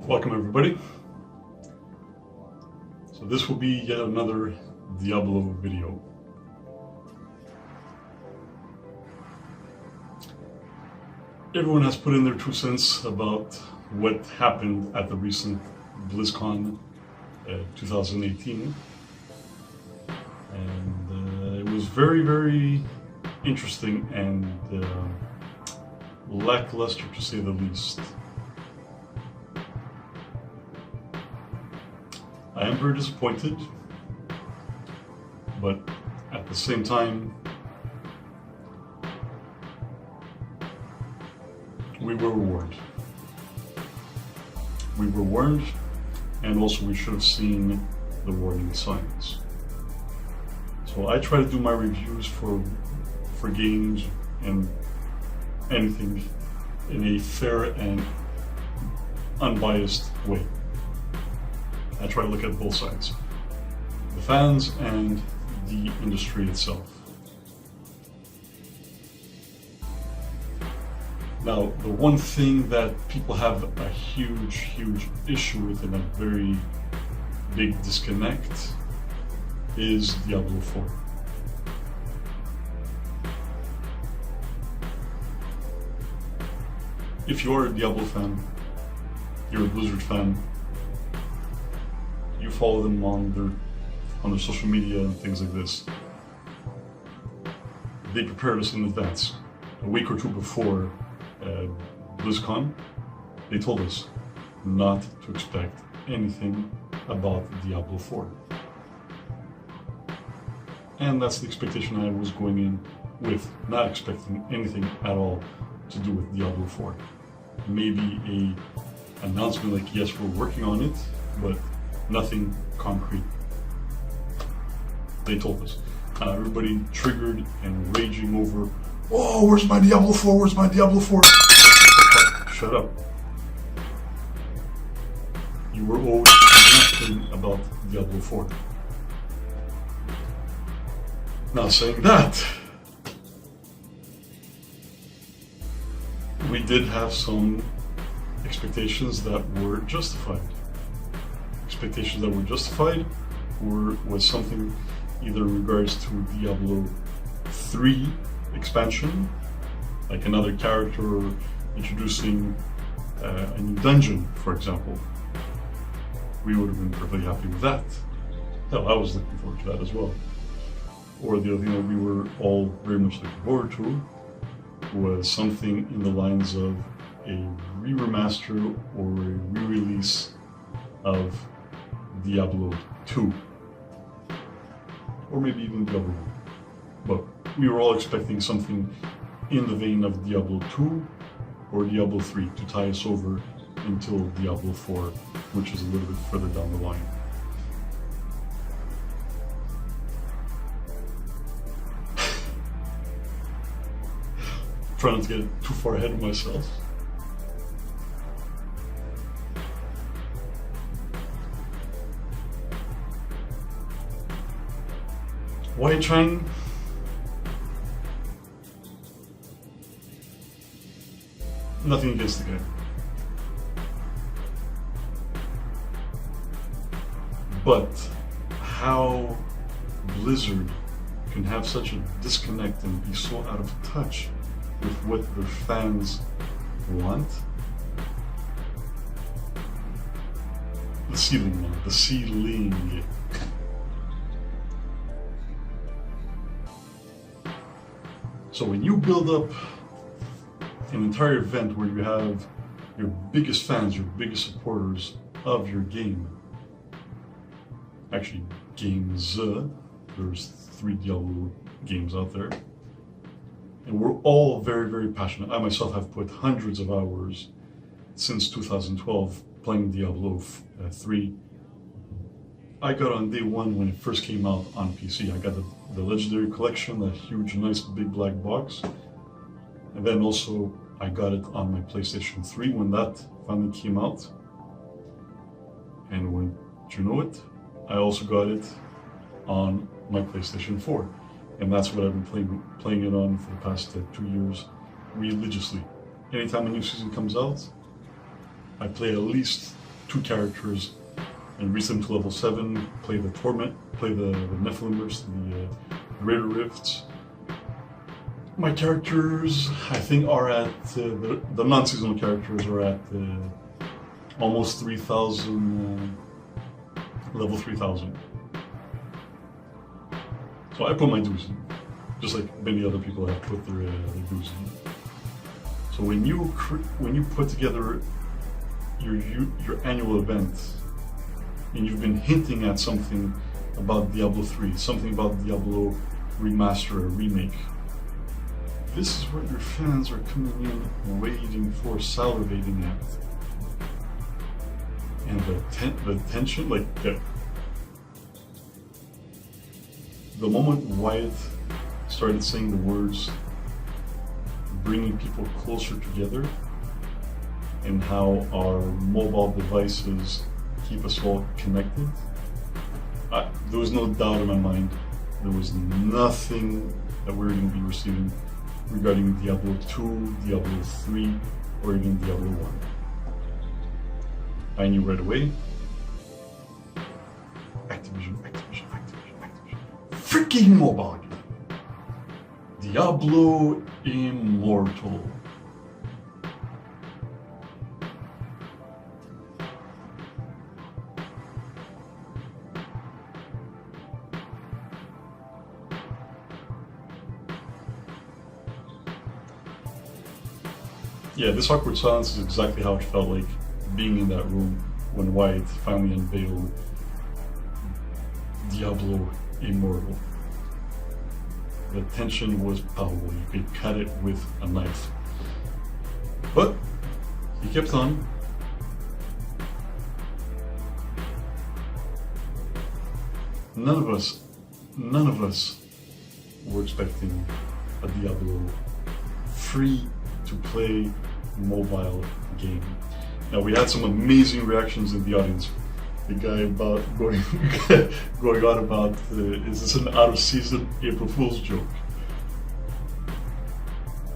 Welcome everybody. So this will be yet another Diablo video. Everyone has put in their 2 cents about what happened at the recent BlizzCon 2018. And it was very interesting and lackluster to say the least. I am very disappointed, but at the same time, we were warned. We were warned, and also we should have seen the warning signs. So I try to do my reviews for games and anything in a fair and unbiased way. I try to look at both sides, the fans and the industry itself. Now, the one thing that people have a huge issue with and a very big disconnect is Diablo 4. If you're a Diablo fan, you're a Blizzard fan, you follow them on their social media and things like this, they prepared us in advance. A week or 2 before BlizzCon, they told us not to expect anything about Diablo 4. And that's the expectation I was going in with, not expecting anything at all to do with Diablo 4. Maybe a announcement like, yes, we're working on it, but nothing concrete. They told us. Everybody triggered and raging over, oh, where's my Diablo 4? Where's my Diablo 4? Shut up. You were owed nothing about Diablo 4. Now, saying that, we did have some expectations that were justified. Expectations that were justified was something either in regards to Diablo 3 expansion, like another character or introducing a new dungeon, for example. We would have been perfectly happy with that. Hell, I was looking forward to that as well. Or the other thing that we were all very much looking forward to was something in the lines of a re-remaster or a re-release of Diablo 2, or maybe even Diablo 1. But we were all expecting something in the vein of Diablo 2 or Diablo 3 to tie us over until Diablo 4, which is a little bit further down the line. Trying not to get too far ahead of myself. Why trying? Nothing against the guy. But how Blizzard can have such a disconnect and be so out of touch with what their fans want? The ceiling, man. The ceiling. So when you build up an entire event where you have your biggest fans, your biggest supporters of your game, actually games, there's 3 Diablo games out there, and we're all very passionate. I myself have put hundreds of hours since 2012 playing Diablo 3. I got on day 1 when it first came out on PC. I got the Legendary Collection, that huge, nice, big black box. And then also, I got it on my PlayStation 3 when that finally came out. And when you know it, I also got it on my PlayStation 4. And that's what I've been playing it on for the past 2 years, religiously. Anytime a new season comes out, I play at least 2 characters and reach them to level 7, play the Torment, play the Nephilimbers, the Greater Rifts. My characters, I think, are at, the non-seasonal characters are at almost 3,000, level 3,000. So I put my dues in, just like many other people have put their dues in. So when you put together your annual event, and you've been hinting at something about Diablo 3, something about Diablo remaster or remake, this is what your fans are coming in waiting for, salivating at. And the tension, like the moment Wyatt started saying the words bringing people closer together and how our mobile devices keep us all connected, there was no doubt in my mind there was nothing that we were going to be receiving regarding Diablo 2, Diablo 3, or even Diablo 1. I knew right away. Activision. Freaking mobile game. Diablo Immortal. Yeah, this awkward silence is exactly how it felt like being in that room when Wyatt finally unveiled Diablo Immortal. The tension was palpable. You could cut it with a knife. But he kept on. None of us were expecting a Diablo free-to-play mobile game. Now, we had some amazing reactions in the audience. The guy about going on about, is this an out-of-season April Fool's joke?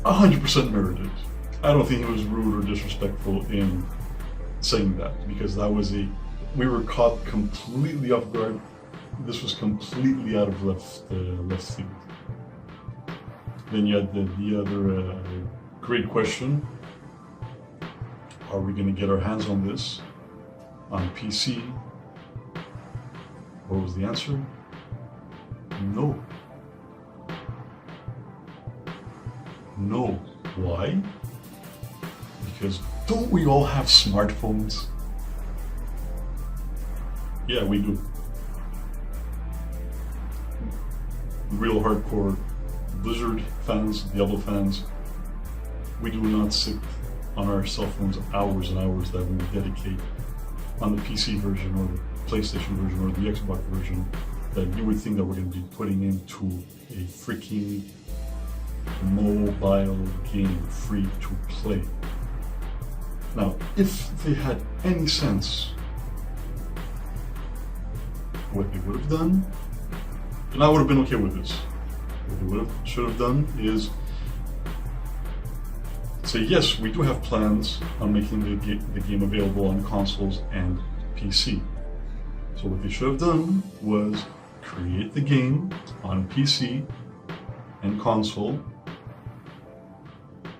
100% merited. I don't think he was rude or disrespectful in saying that, because we were caught completely off guard. This was completely out of left field. Then you had the other great question. Are we going to get our hands on this on PC? What was the answer? No. No. Why? Because don't we all have smartphones? Yeah, we do. Real hardcore Blizzard fans, Diablo fans, we do not sit on our cell phones hours and hours that we would dedicate on the PC version or the PlayStation version or the Xbox version that you would think that we're going to be putting into a freaking mobile game free to play. Now, if they had any sense, what they would have done, and I would have been okay with this. What they should have done is say, yes, we do have plans on making the game available on consoles and PC. So what they should have done was create the game on PC and console,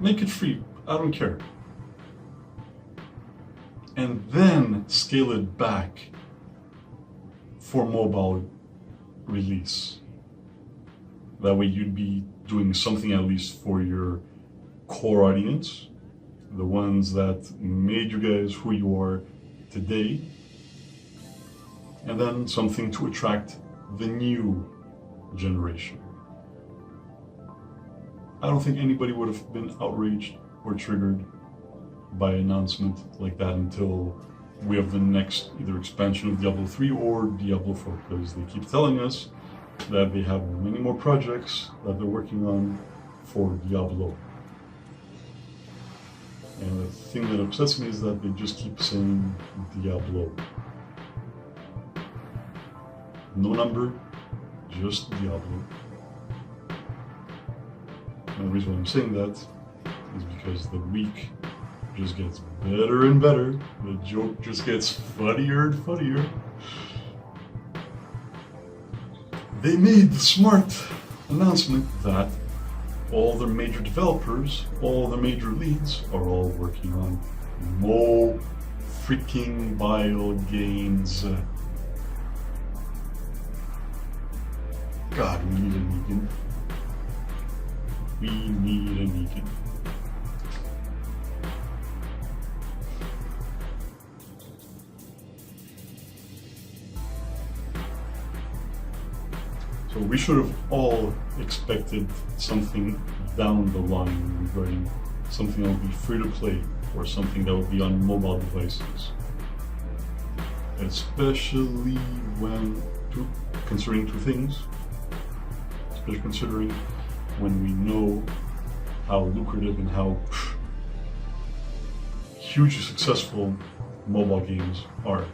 make it free, I don't care, and then scale it back for mobile release. That way you'd be doing something at least for your core audience, the ones that made you guys who you are today, and then something to attract the new generation. I don't think anybody would have been outraged or triggered by an announcement like that until we have the next either expansion of Diablo 3 or Diablo 4, because they keep telling us that they have many more projects that they're working on for Diablo. And the thing that upsets me is that they just keep saying Diablo. No number, just Diablo. And the reason why I'm saying that is because the week just gets better and better. The joke just gets funnier and funnier. They made the smart announcement that all their major developers, all the major leads are all working on more freaking bio games. God, we need a Negan. We need a Negan. So we should have all expected something down the line regarding something that would be free to play or something that would be on mobile devices. Especially when considering two things. Especially considering when we know how lucrative and how hugely successful mobile games are.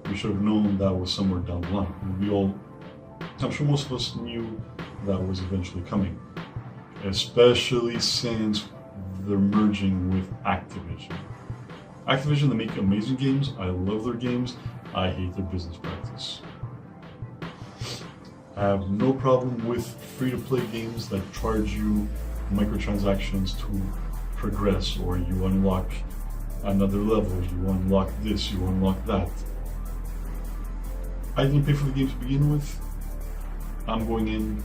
We should have known that was somewhere down the line. I'm sure most of us knew that was eventually coming, especially since they're merging with Activision. Activision, they make amazing games. I love their games. I hate their business practice. I have no problem with free-to-play games that charge you microtransactions to progress, or you unlock another level, you unlock this, you unlock that. I didn't pay for the game to begin with. I'm going in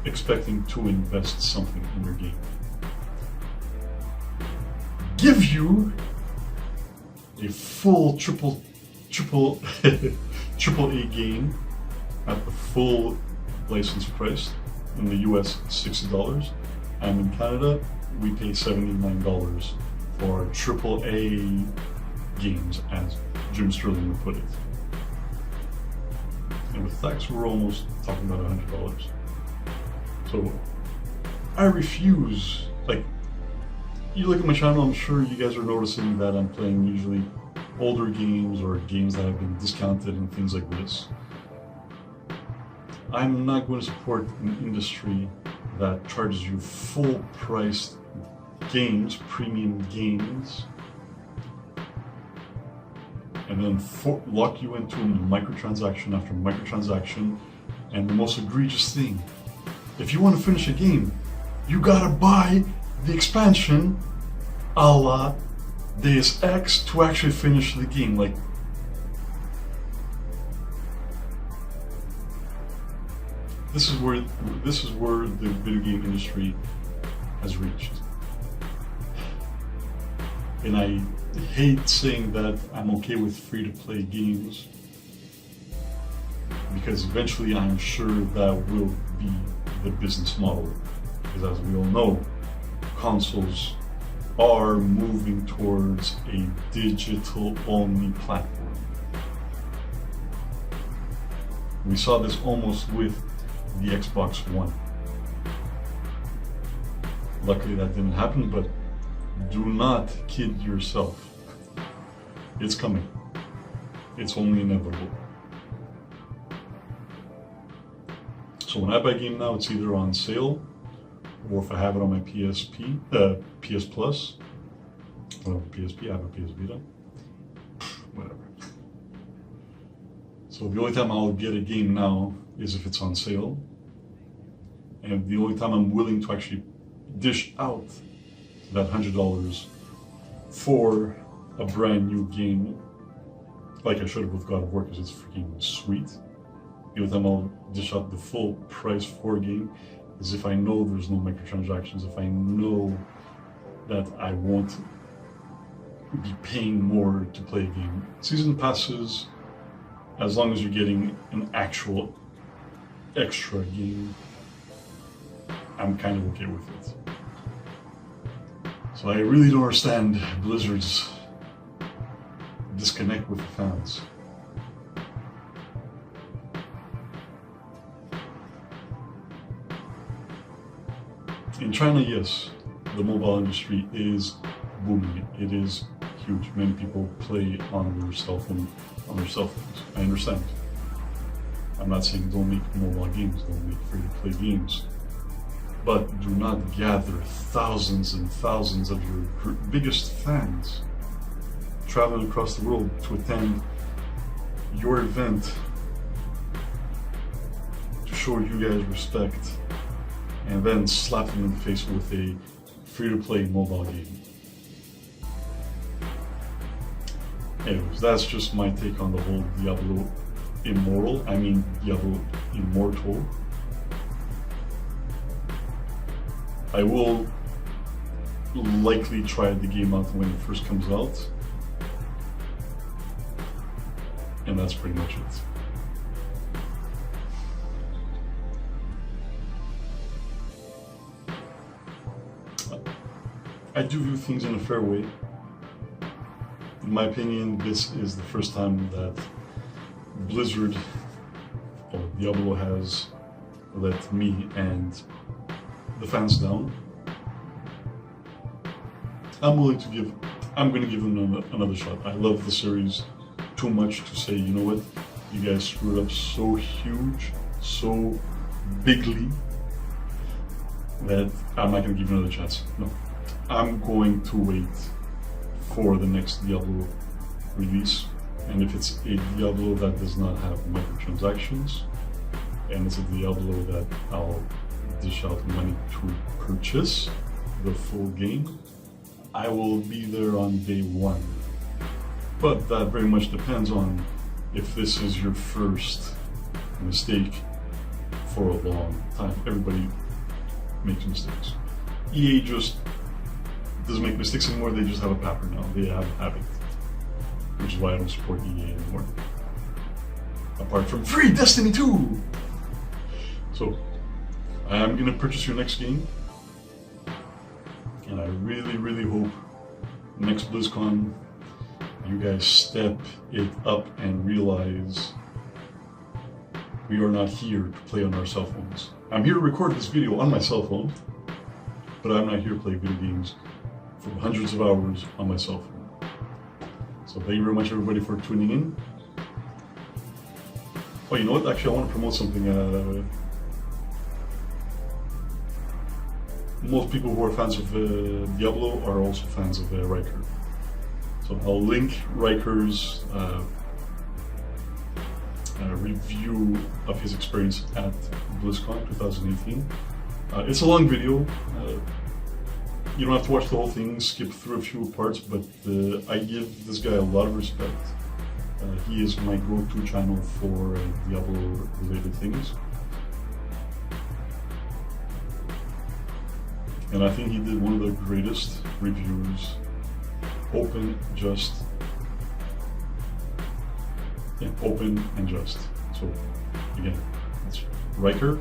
expecting to invest something in your game. Give you a full triple A game at the full license price. In the US, $60. And in Canada, we pay $79 for triple A games, as Jim Sterling would put it. And with tax, we're almost talking about $100. So I refuse. Like, you look at my channel, I'm sure you guys are noticing that I'm playing usually older games or games that have been discounted and things like this. I'm not going to support an industry that charges you full priced games, premium games, and then lock you into microtransaction after microtransaction. And the most egregious thing, if you want to finish a game, you gotta buy the expansion a la Deus Ex to actually finish the game. Like, this is where the video game industry has reached. And I hate saying that I'm okay with free-to-play games, because eventually I'm sure that will be the business model. Because as we all know, consoles are moving towards a digital-only platform. We saw this almost with the Xbox One. Luckily that didn't happen, but do not kid yourself. It's coming. It's only inevitable. So when I buy a game now, it's either on sale, or if I have it on my PS Plus, well, PSP, I have a PS Vita, whatever. So the only time I'll get a game now is if it's on sale, and the only time I'm willing to actually dish out that $100 for a brand new game, like I should have with God of War, because it's freaking sweet. The only time I'll dish out the full price for a game is if I know there's no microtransactions, if I know that I won't be paying more to play a game. Season passes, as long as you're getting an actual extra game, I'm kind of okay with it. So I really don't understand Blizzard's disconnect with the fans. In China, yes, the mobile industry is booming. It is huge. Many people play on their cell phones. I understand. I'm not saying don't make mobile games, don't make free-to-play games. but do not gather thousands and thousands of your biggest fans traveling across the world to attend your event to show you guys respect and then slap them in the face with a free-to-play mobile game. Anyways, that's just my take on the whole Diablo Diablo Immortal. I will likely try the game out when it first comes out. And that's pretty much it. I do view things in a fair way. In my opinion, this is the first time that Blizzard or Diablo has let me and the fans down. I'm going to give them another shot. I love the series too much to say, you know what, you guys screwed up so huge, so bigly, that I'm not going to give you another chance. No, I'm going to wait for the next Diablo release, and if it's a Diablo that does not have microtransactions, and it's a Diablo that I'll dish out money to purchase the full game, I will be there on day one. But that very much depends on if this is your first mistake for a long time. Everybody makes mistakes. EA just doesn't make mistakes anymore, they just have a pattern now. They have a habit. Which is why I don't support EA anymore. Apart from free Destiny 2! So, I am gonna purchase your next game. And I really, really hope next BlizzCon you guys step it up and realize we are not here to play on our cell phones. I'm here to record this video on my cell phone, but I'm not here to play video games for hundreds of hours on my cell phone. So thank you very much everybody for tuning in. Oh, you know what? Actually, I want to promote something. Most people who are fans of Diablo are also fans of Rhykker. So I'll link Rhyker's review of his experience at BlizzCon 2018. It's a long video. You don't have to watch the whole thing, skip through a few parts, but I give this guy a lot of respect. He is my go-to channel for Diablo-related things. And I think he did one of the greatest reviews. Open, just. Yeah, open and just. So, again, that's Rhykker,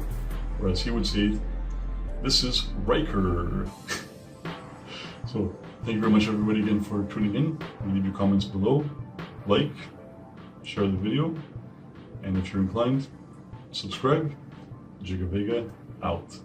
or as he would say it, this is Rhykker. So, thank you very much everybody again for tuning in. Leave your comments below, like, share the video, and if you're inclined, subscribe. GiggaVega out.